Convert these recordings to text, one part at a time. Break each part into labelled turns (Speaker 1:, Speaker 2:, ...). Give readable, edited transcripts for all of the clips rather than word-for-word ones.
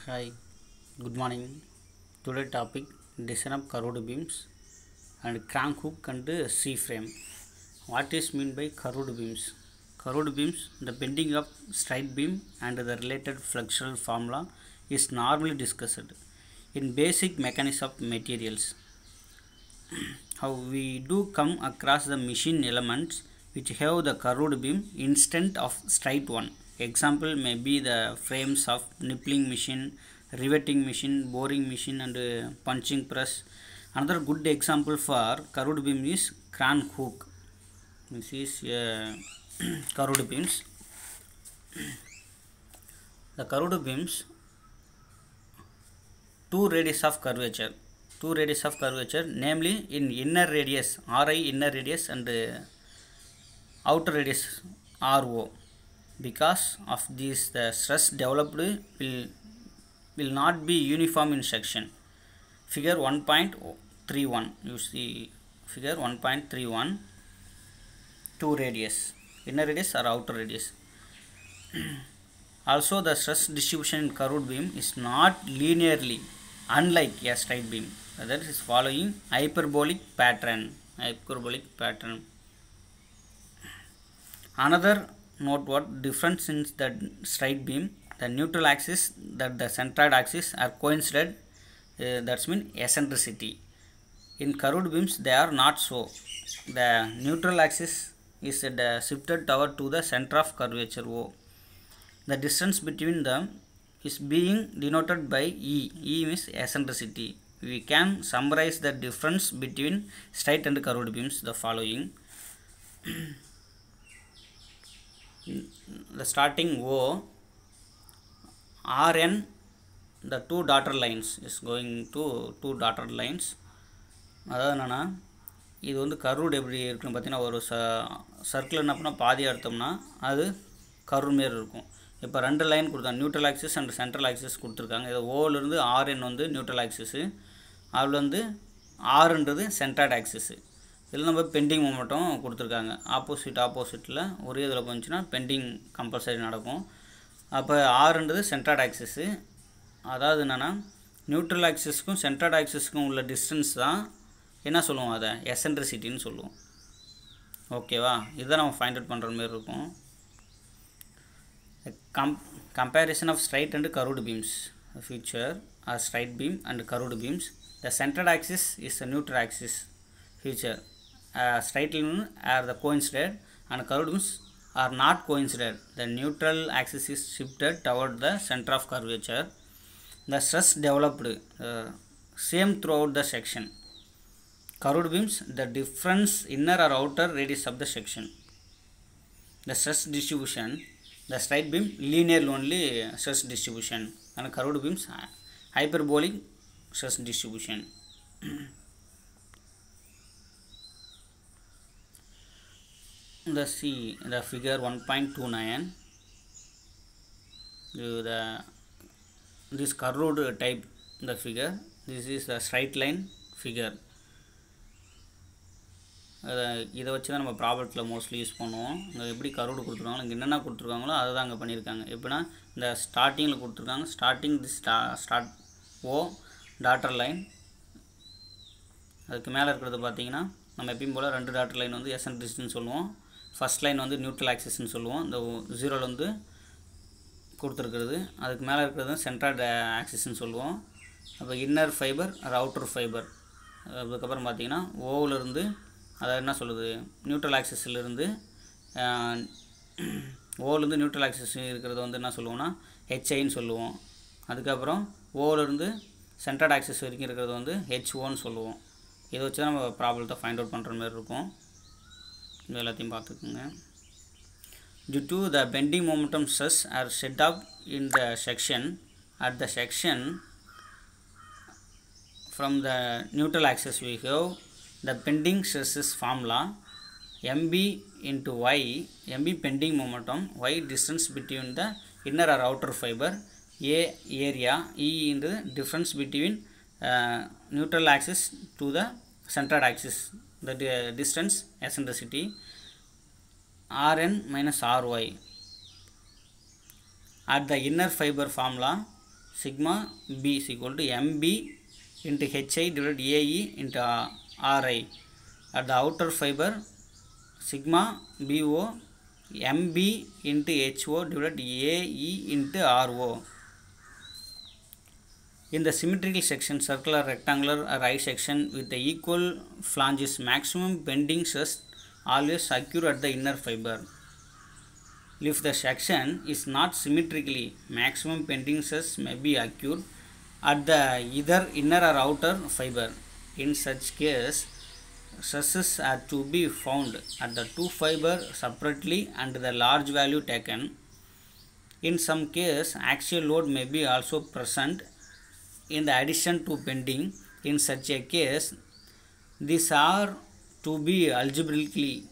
Speaker 1: Hi, good morning. Today topic design of curved beams and crank hook and C frame. What is mean by curved beams? Curved beams, the bending of straight beam and the related flexural formula is normally discussed in basic mechanics of materials. How we do come across the machine elements which have the curved beam instead of straight one. Example may be the frames of nippling machine, riveting machine, boring machine and punching press. Another good example for curved beam is crank hook. This is curved beams. The curved beams, two radius of curvature, namely in inner radius Ri inner radius and outer radius Ro. Because of this, the stress developed will not be uniform in section. Figure 1.31, you see figure 1.31, two radius, inner radius or outer radius. Also, the stress distribution in curved beam is not linearly, unlike a straight beam. That is following hyperbolic pattern. Another note what difference in the straight beam, the neutral axis that the centroid axis are coincided, that's mean eccentricity. In curved beams they are not so. The neutral axis is shifted toward to the center of curvature O. The distance between them is being denoted by E. E means eccentricity. We can summarize the difference between straight and curved beams the following. The starting O, Rn, the two dotted lines is going to two dotted lines. அதாவது என்னென்னா இது வந்து curved எப்படி இருக்குன்னு பார்த்தீங்கன்னா ஒரு circle என்ன பண்ணால் பாதி எடுத்தோம்னா அது கர்வ் மாரி இருக்கும். இப்போ ரெண்டு லைன் கொடுத்தாங்க, neutral axis and central axis கொடுத்துருக்காங்க. இது ஓலேருந்து ஆர்என் வந்து நியூட்ரல் ஆக்சிஸு, அதில் வந்து ஆறுன்றது சென்ட்ராய்டு ஆக்சிஸு. இதில் நம்ம பெண்டிங் மொமெண்ட்டும் கொடுத்துருக்காங்க. ஆப்போசிட்டில் ஒரே இதில் போச்சுன்னா பெண்டிங் கம்பல்சரி நடக்கும். அப்போ ஆறுன்றது சென்ட்ராய்டு ஆக்சிஸு. அதாவது என்னென்னா நியூட்ரல் ஆக்சிஸ்க்கும் சென்ட்ராய்டு ஆக்சிஸ்க்கும் உள்ள டிஸ்டன்ஸ் தான் என்ன சொல்லுவோம், அதை எசென்ட்ரிசிட்டின்னு சொல்லுவோம். ஓகேவா, இதுதான் நம்ம ஃபைண்ட் அவுட் பண்ணுற மாதிரி இருக்கும். Comparison of straight and curved beams. The feature are straight beam and curved beams. The centered axis is the neutral axis. Feature straight line are the coincided and curved beams are not coincided. The neutral axis is shifted toward the center of curvature. The stress developed same throughout the section. Curved beams, the difference inner or outer radius of the section. The stress distribution, the straight beam linear only stress distribution and curved beams hyperbolic stress distribution. The figure 1.29, this curved type the figure, this is the straight line figure. இதை வச்சு தான் நம்ம ப்ராப்ளத்தில் mostly use பண்ணுவோம். இங்கே எப்படி curved கொடுத்துருக்காங்களோ, இங்கே என்னென்ன கொடுத்துருக்காங்களோ அதை தான் அங்கே பண்ணியிருக்காங்க. எப்படின்னா இந்த ஸ்டார்டிங்கில் கொடுத்துருக்காங்க, starting the start of dotted line, அதுக்கு மேலே இருக்கிறது பார்த்தீங்கன்னா நம்ம எப்பயும் போல் ரெண்டு டாட்டர் லைன் வந்து எசென்ட்ரிசிட்டின்னு சொல்லுவோம். ஃபஸ்ட் லைன் வந்து நியூட்ரல் ஆக்சிஸ்ன்னு சொல்லுவோம். இந்த ஜீரோவில் வந்து கொடுத்துருக்குறது, அதுக்கு மேலே இருக்கிறது சென்ட்ராய்டு ஆக்சிஸ்ன்னு சொல்லுவோம். அப்போ இன்னர் ஃபைபர் ஒரு அவுட்டர் ஃபைபர். அதுக்கப்புறம் பார்த்தீங்கன்னா ஓவிலேருந்து அதை என்ன சொல்லுது, நியூட்ரல் ஆக்சிஸ்லேருந்து ஓலேருந்து நியூட்ரல் ஆக்சிஸ் இருக்கிறது வந்து என்ன சொல்லுவோம்னா ஹெச்ஐன்னு சொல்லுவோம். அதுக்கப்புறம் ஓலேருந்து சென்ட்ரல் ஆக்சிஸ் வரைக்கும் இருக்கிறது வந்து ஹெச்ஓன்னு சொல்லுவோம். இதை வச்சு தான் நம்ம ப்ராப்ளத்தை ஃபைண்ட் அவுட் பண்ணுற மாதிரி இருக்கும். இது எல்லாத்தையும் பார்த்துக்குங்க. Due to the bending momentum stress are set up in the section, at the section from the neutral axis we have the bending stresses formula mb into y, mb bending momentum, y distance between the inner or outer fiber, a area, e into the difference between neutral axis to the centered axis, the distance eccentricity, rn minus ry. At the inner fiber formula sigma B is equal to MB into HI divided AE into RI. At the outer fiber, sigma BO MB into HO divided AE into RO. In the symmetrical section, circular, rectangular or I section with the equal flanges, maximum bending stress always occur at the inner fiber. If the section is not symmetrically, maximum bending stress may be occurred at the either inner or outer fiber. In such case, stresses are to be found at the two fiber separately and the large value taken. In some case, axial load may be also present in the addition to bending. In such a case, these are to be algebraically.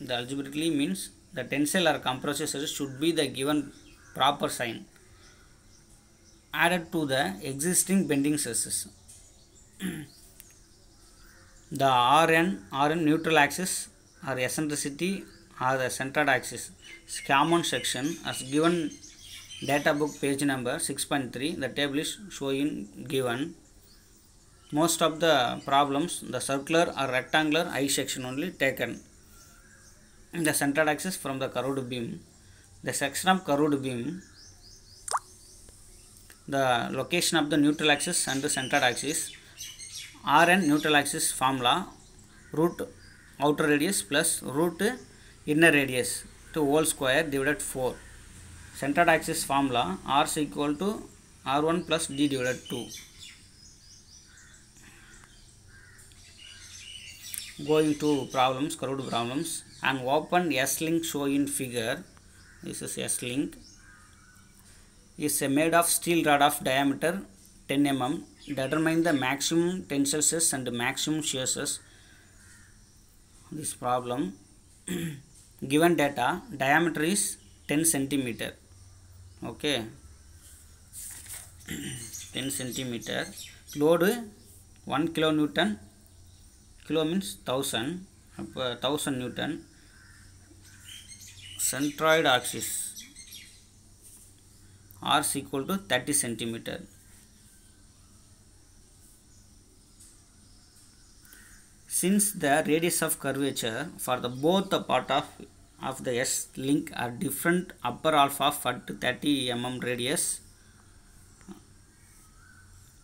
Speaker 1: The algebraically means the tensile or compressive stress should be the given proper sign added to the existing bending stresses. The Rn neutral axis or eccentricity or the centered axis common section as given data book page number 6.3. The table is showing given. Most of the problems the circular or rectangular I section only taken. The centered axis from the curved beam. The section of curved beam, the location of the neutral axis and the centered axis. Rn neutral axis formula root outer radius plus root inner radius to whole square divided 4. Centered axis formula R is equal to R1 plus D divided 2. Going to problems, curved problems. An open S-link shown in figure, this is S-link, is made of steel rod of diameter 10 mm. Determine the maximum tensile stress and maximum shear stress. This problem, given data, diameter is 10 centimeter. Okay, 10 centimeter. Load 1 kilonewton. Kilo means 1000. 1000 Newton. Centroid axis R is equal to 30 centimeter. Since the radius of curvature for the both the part of the S link are different, upper half of at 30 mm radius,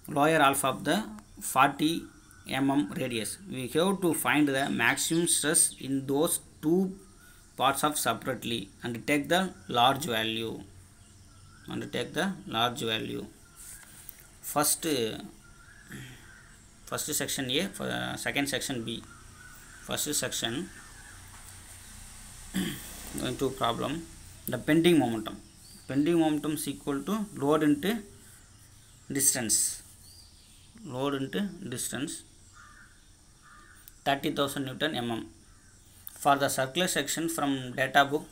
Speaker 1: lower half of the 40 mm radius, we have to find the maximum stress in those two parts of separately and take the large value. First section A, second section B. First section, going to problem, the bending momentum. Bending momentum is equal to load into distance. 30,000 Newton mm. For the circular section from data book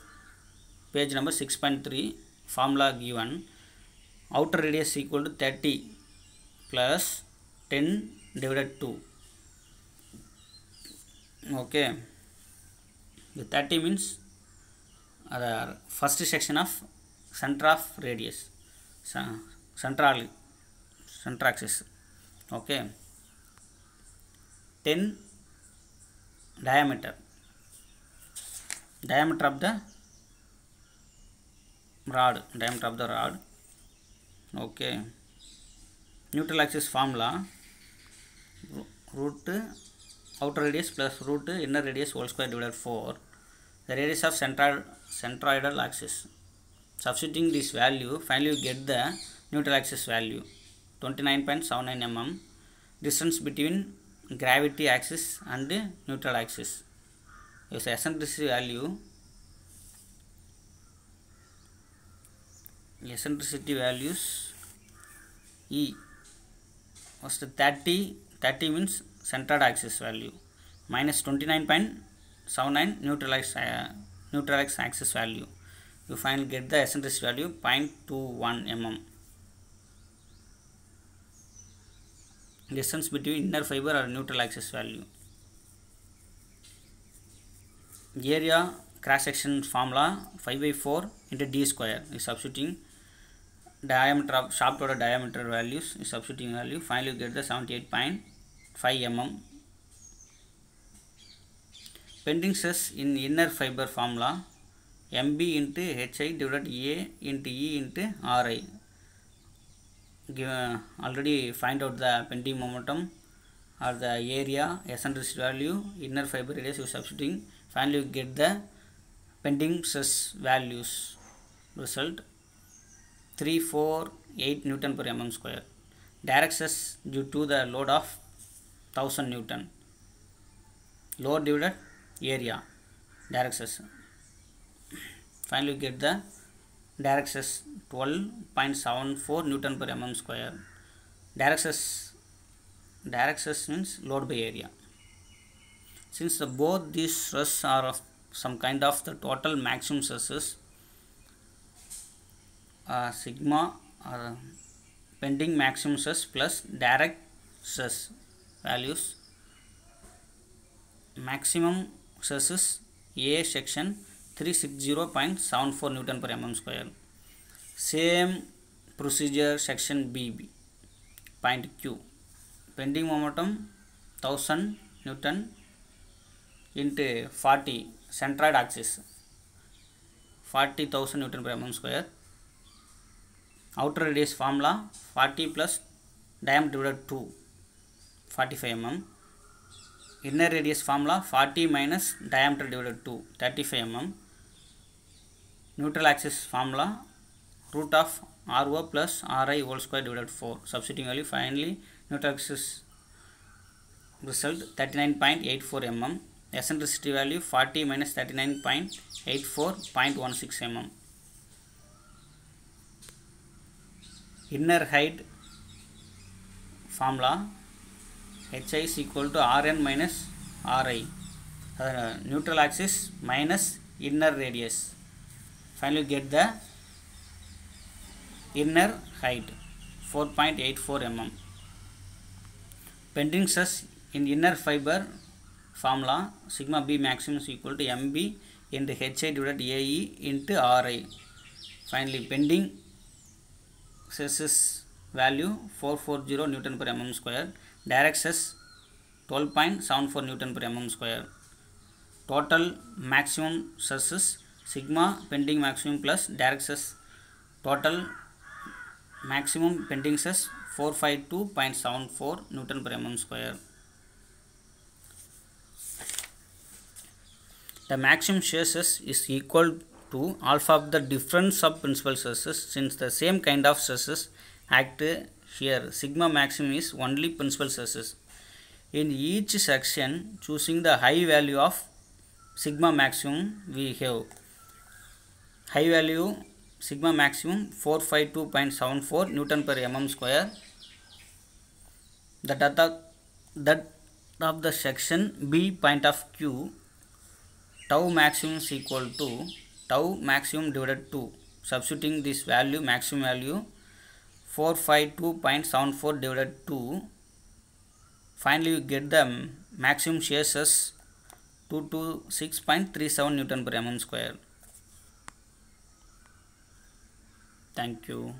Speaker 1: page number 6.3, formula given, outer radius equal to 30 plus 10 divided 2. Okay, the 30 means the first section of center of radius, center axis. Okay, 10 diameter of the rod. Okay, neutral axis formula root outer radius plus root inner radius whole square divided 4. The radius of centroidal axis. Substituting this value, finally you get the neutral axis value 29.79 mm. Distance between gravity axis and neutral axis. Its eccentricity value, values E was 30 means centered axis value, minus 29.79 neutral axis value. You finally get the eccentricity value 0.21 mm. Distance between inner fiber or neutral axis value. Area cross section formula 5/4 into d square is substituting diameter of shaft order diameter values is substituting value. Finally you get the 78.5 mm. Bending stress in inner fiber formula MB into HI divided A into E into RI. Already find out the bending momentum or the area, eccentricity value, inner fiber radius you substituting. Finally you get the bending stress values. Result 348 Newton per mm square. Direct stress due to the load of 1000 Newton. Load divided area, direct stress. Finally you get the direct stress 12.74 Newton per mm square. Direct stress means load by area. Since both these stress are of some kind of the total maximum stresses, sigma or bending maximum stress plus direct stress values. Maximum stress is A section 360.74 Newton per mm square. Same procedure section B, point Q. Bending momentum 1000 Newton into 40 centroid axis, 40,000 Newton per mm square. Outer radius formula 40 plus diameter divided 2, 45 mm. Inner radius formula 40 minus diameter divided 2, 35 mm. Neutral axis formula root of RO plus RI whole square divided 4. Substituting value. Finally neutral axis result 39.84 mm. Eccentricity value 40 minus 39.84, 0.16 mm. Inner height formula HI is equal to Rn minus Ri. Neutral axis minus inner radius. Finally get the inner height 4.84 mm. Bending stress in inner fiber formula sigma B maximum is equal to MB into HI divided AE into Ri. Finally bending stress value 440 Newton per mm square. Direct stress 12.74 Newton per mm square. Total maximum stress is sigma bending maximum plus direct stress. Total maximum bending stress 452.74 Newton per mm square. The maximum shear stress is equal to alpha of the difference of principal stresses. Since the same kind of stresses act here, sigma maximum is only principal stresses. In each section, choosing the high value of sigma maximum, we have high value sigma maximum 452.74 Newton per mm square. The depth of the section B point of Q, tau maximum is equal to tau maximum divided 2. Substituting this value, maximum value 452.74 divided 2. Finally you get the maximum shear stress 226.37 Newton per mm square. Thank you.